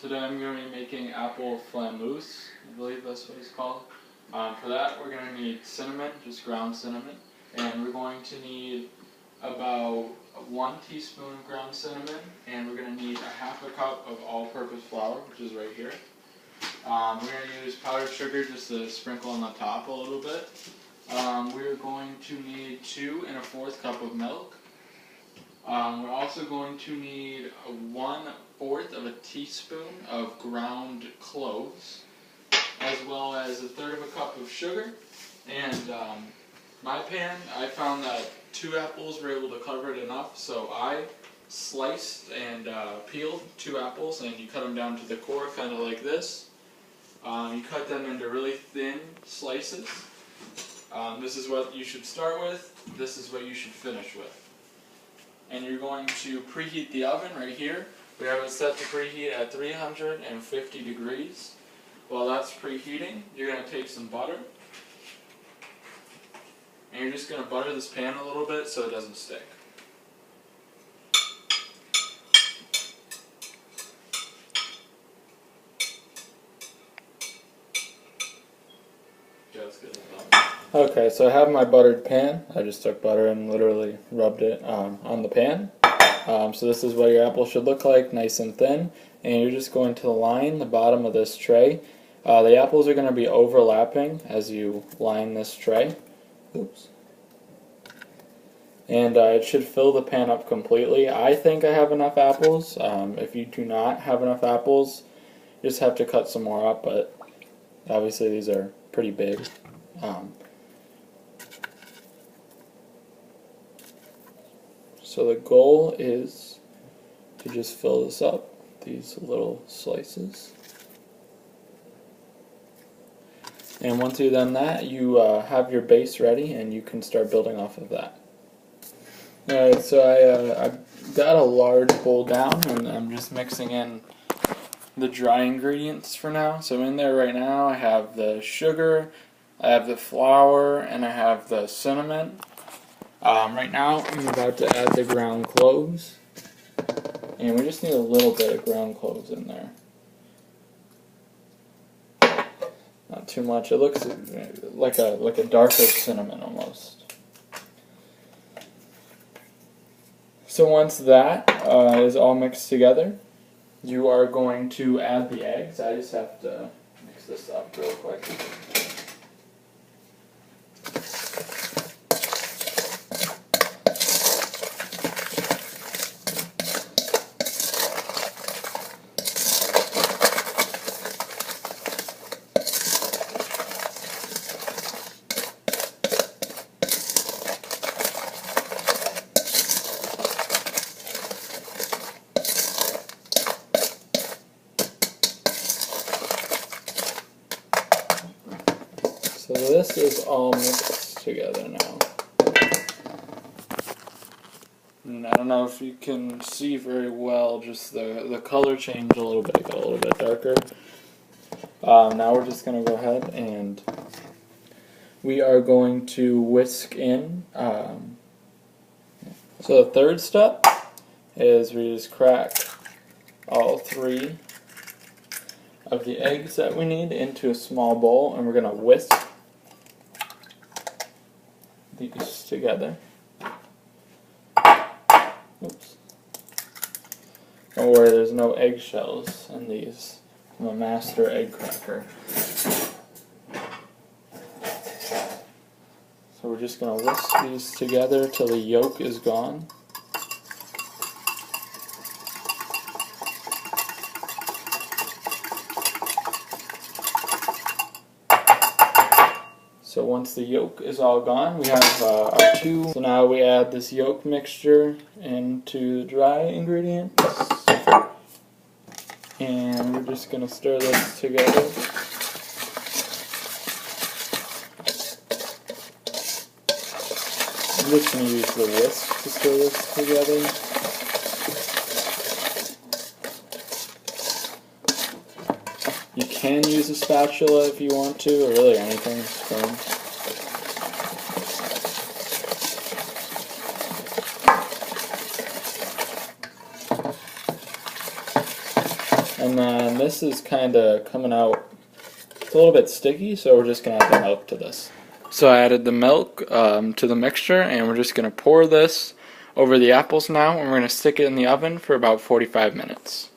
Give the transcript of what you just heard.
Today I'm going to be making apple Flamuse, I believe that's what it's called. For that we're going to need cinnamon, just ground cinnamon, and we're going to need about 1 teaspoon of ground cinnamon, and we're going to need a half a cup of all-purpose flour, which is right here. We're going to use powdered sugar just to sprinkle on the top a little bit. We're going to need 2 1/4 cup of milk. We're also going to need 1/4 of a teaspoon of ground cloves, as well as 1/3 cup of sugar. And my pan, I found that 2 apples were able to cover it enough, so I sliced and peeled 2 apples, and you cut them down to the core, kind of like this. You cut them into really thin slices. This is what you should start with. This is what you should finish with. And you're going to preheat the oven right here. We have it set to preheat at 350 degrees. While that's preheating, you're going to take some butter. And you're just going to butter this pan a little bit so it doesn't stick. Okay, so I have my buttered pan. I just took butter and literally rubbed it on the pan. So this is what your apple should look like, nice and thin. And you're just going to line the bottom of this tray. The apples are going to be overlapping as you line this tray. Oops. And it should fill the pan up completely. I think I have enough apples. If you do not have enough apples, you just have to cut some more up, but obviously these are pretty big. So the goal is to just fill this up, these little slices. And once you've done that, you have your base ready and you can start building off of that. Alright, so I got a large bowl down and I'm just mixing in the dry ingredients for now. So in there right now I have the sugar, I have the flour, and I have the cinnamon. Right now I'm about to add the ground cloves, and we just need a little bit of ground cloves in there. Not too much. It looks like a darker cinnamon almost. So once that is all mixed together, you are going to add the eggs. I just have to mix this up real quick. So this is all mixed together now. And I don't know if you can see very well, just the color changed a little bit, it got a little bit darker. Now we're just going to go ahead and we are going to whisk in. So the third step is we just crack all 3 of the eggs that we need into a small bowl, and we're going to whisk these together. Oops. Don't worry, there's no eggshells in these. I'm a master egg cracker. So we're just going to whisk these together till the yolk is gone. So once the yolk is all gone, we have our 2. So now we add this yolk mixture into the dry ingredients. And we're just going to stir this together. I'm just going to use the whisk to stir this together. You can use a spatula if you want to, or really anything, spoon. And then this is kind of coming out, it's a little bit sticky, so we're just going to add the milk to this. So I added the milk to the mixture, and we're just going to pour this over the apples now, and we're going to stick it in the oven for about 45 minutes.